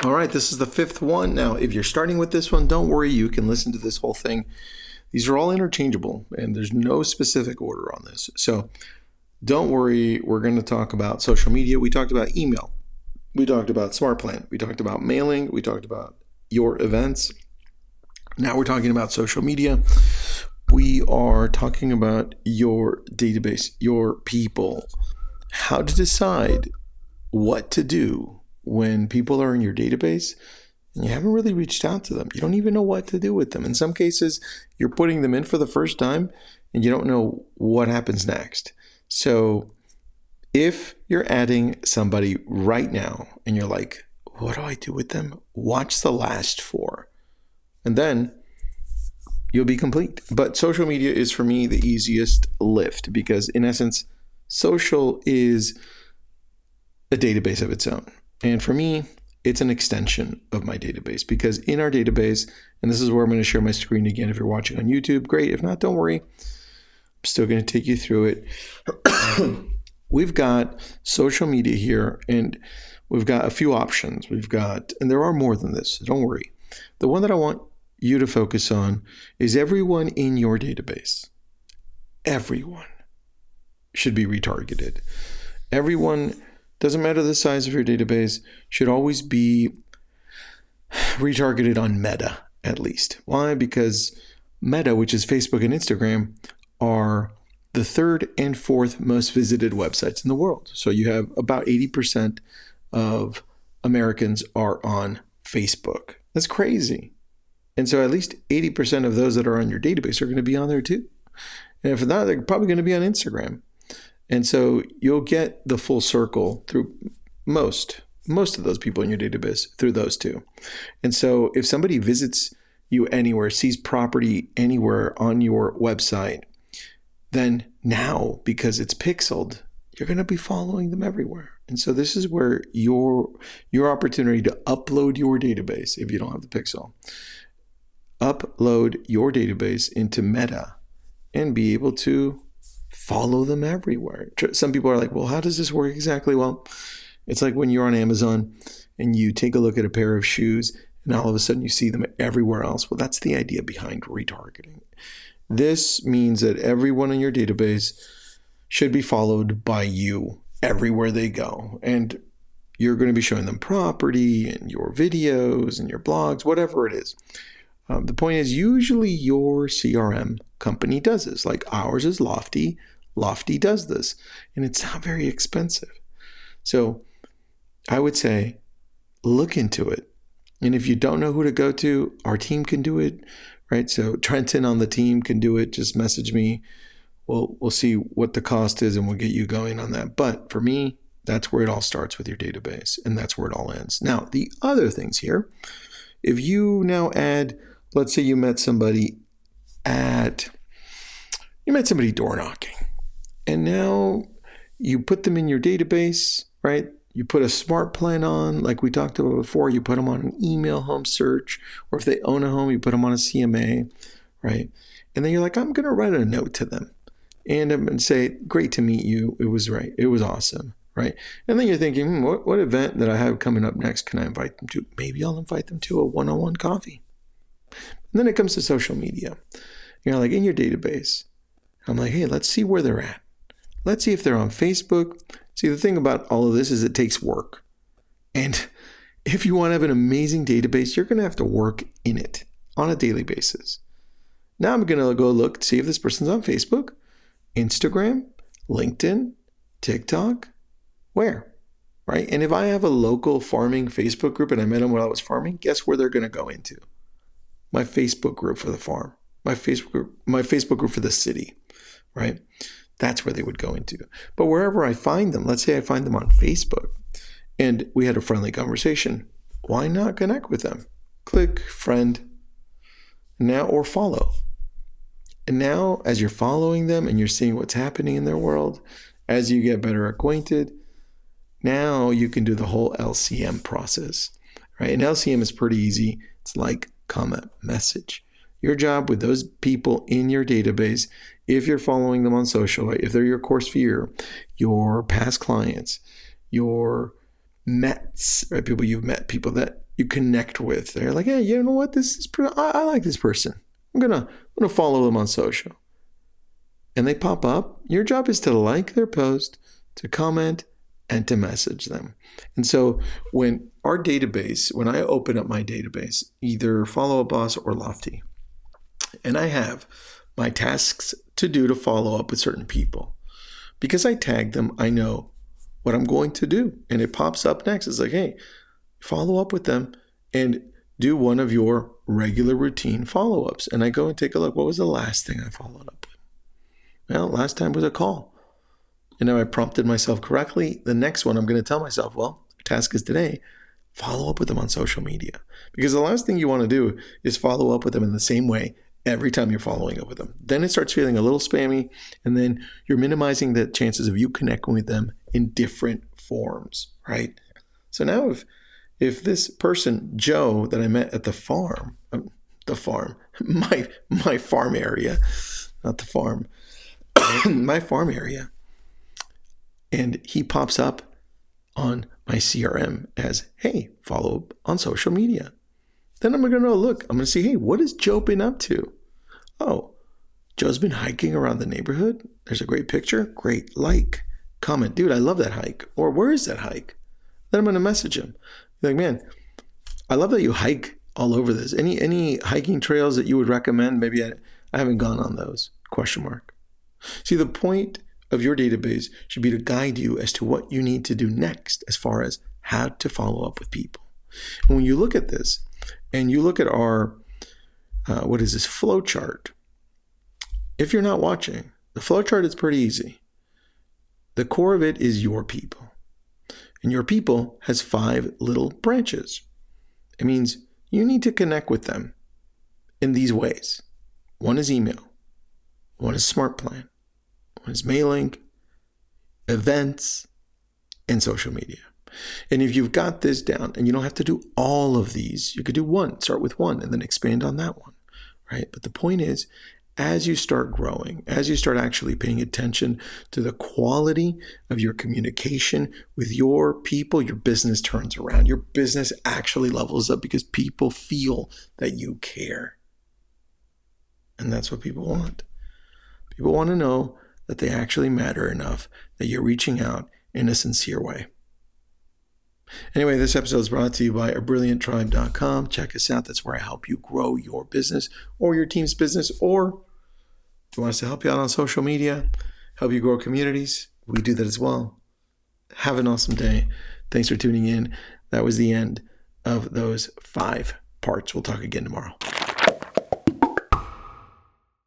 All right, this is the fifth one. Now, if you're starting with this one, don't worry. You can listen to this whole thing. These are all interchangeable, and there's no specific order on this. So don't worry. We're going to talk about social media. We talked about email. We talked about Smart Plan. We talked about mailing. We talked about your events. Now we're talking about social media. We are talking about your database, your people, how to decide what to do when people are in your database and you haven't really reached out to them. You don't even know what to do with them. In some cases, you're putting them in for the first time and you don't know what happens next. So if you're adding somebody right now and you're like, what do I do with them? Watch the last 4. And then you'll be complete. But social media is, for me, the easiest lift because, in essence, social is a database of its own. And for me, it's an extension of my database because in our database, and this is where I'm going to share my screen again. If you're watching on YouTube, great. If not, don't worry. I'm still going to take you through it. We've got social media here, and we've got a few options. And there are more than this, so don't worry. The one that I want you to focus on is everyone in your database. Everyone should be retargeted. Everyone, doesn't matter the size of your database, should always be retargeted on Meta, at least. Why? Because Meta, which is Facebook and Instagram, are the 3rd and 4th most visited websites in the world. So you have about 80% of Americans are on Facebook. That's crazy. And so at least 80% of those that are on your database are going to be on there too. And if not, they're probably going to be on Instagram. And so you'll get the full circle through most of those people in your database through those two. And so if somebody visits you anywhere, sees property anywhere on your website, then now, because it's pixeled, you're going to be following them everywhere. And so this is where your opportunity to upload your database, if you don't have the pixel, upload your database into Meta and be able to follow them everywhere. Some people are like, well, how does this work exactly? Well, it's like when you're on Amazon and you take a look at a pair of shoes and all of a sudden you see them everywhere else. Well, that's the idea behind retargeting. This means that everyone in your database should be followed by you everywhere they go. And you're going to be showing them property and your videos and your blogs, whatever it is. The point is, usually your CRM company does this. Like ours is Lofty. Lofty does this. And it's not very expensive. So I would say, look into it. And if you don't know who to go to, our team can do it, right? So Trenton on the team can do it. Just message me. We'll see what the cost is and we'll get you going on that. But for me, that's where it all starts with your database. And that's where it all ends. Now, the other things here, if you now add, let's say you met somebody door knocking, and now you put them in your database, right? You put a smart plan on, like we talked about before. You put them on an email home search, or if they own a home, you put them on a CMA, right? And then you're like, I'm going to write a note to them and say, great to meet you. It was right. It was awesome, right? And then you're thinking, what event that I have coming up next can I invite them to? Maybe I'll invite them to a one-on-one coffee. And then it comes to social media. You're like, in your database, I'm like, hey, let's see where they're at. Let's see if they're on Facebook. See, the thing about all of this is it takes work. And if you want to have an amazing database, you're going to have to work in it on a daily basis. Now I'm going to go look, see if this person's on Facebook, Instagram, LinkedIn, TikTok, where, right? And if I have a local farming Facebook group and I met them while I was farming, guess where they're going to go into? My Facebook group for the farm, my Facebook group for the city, right? That's where they would go into. But wherever I find them, let's say I find them on Facebook and we had a friendly conversation, why not connect with them? Click friend now or follow. And now as you're following them and you're seeing what's happening in their world, as you get better acquainted, now you can do the whole LCM process, right? And LCM is pretty easy. It's like, comment, message. Your job with those people in your database, if you're following them on social, if they're your course viewer, your past clients, your Mets, right? People you've met, people that you connect with. They're like, hey, you know what? I like this person. I'm gonna follow them on social. And they pop up. Your job is to like their post, to comment, and to message them. And so when I open up my database, either Follow Up Boss or Lofty, and I have my tasks to do to follow up with certain people, because I tag them, I know what I'm going to do. And it pops up next. It's like, hey, follow up with them and do one of your regular routine follow-ups. And I go and take a look. What was the last thing I followed up with? Well, last time was a call. And now I prompted myself correctly. The next one, I'm going to tell myself, well, the task is today, follow up with them on social media. Because the last thing you want to do is follow up with them in the same way every time you're following up with them. Then it starts feeling a little spammy, and then you're minimizing the chances of you connecting with them in different forms, right? So now if this person, Joe, that I met at my farm area, not the farm, my farm area, and he pops up on my CRM as, hey, follow up on social media. Then I'm going to look. I'm going to see, hey, what has Joe been up to? Oh, Joe's been hiking around the neighborhood. There's a great picture. Great. Like, comment. Dude, I love that hike. Or where is that hike? Then I'm going to message him. Be like, man, I love that you hike all over this. Any hiking trails that you would recommend? Maybe I haven't gone on those. ? See, the point of your database should be to guide you as to what you need to do next as far as how to follow up with people. And when you look at this and you look at our, flow chart, if you're not watching, the flow chart is pretty easy. The core of it is your people. And your people has 5 little branches. It means you need to connect with them in these ways. One is email. One is smart plan. One is mailing, events, and social media. And if you've got this down, and you don't have to do all of these, you could do one, start with one, and then expand on that one, right? But the point is, as you start growing, as you start actually paying attention to the quality of your communication with your people, your business turns around. Your business actually levels up because people feel that you care. And that's what people want. People want to know that they actually matter enough that you're reaching out in a sincere way. Anyway, this episode is brought to you by abrillianttribe.com. Check us out. That's where I help you grow your business or your team's business, or if you want us to help you out on social media, help you grow communities, we do that as well. Have an awesome day. Thanks for tuning in. That was the end of those 5 parts. We'll talk again tomorrow.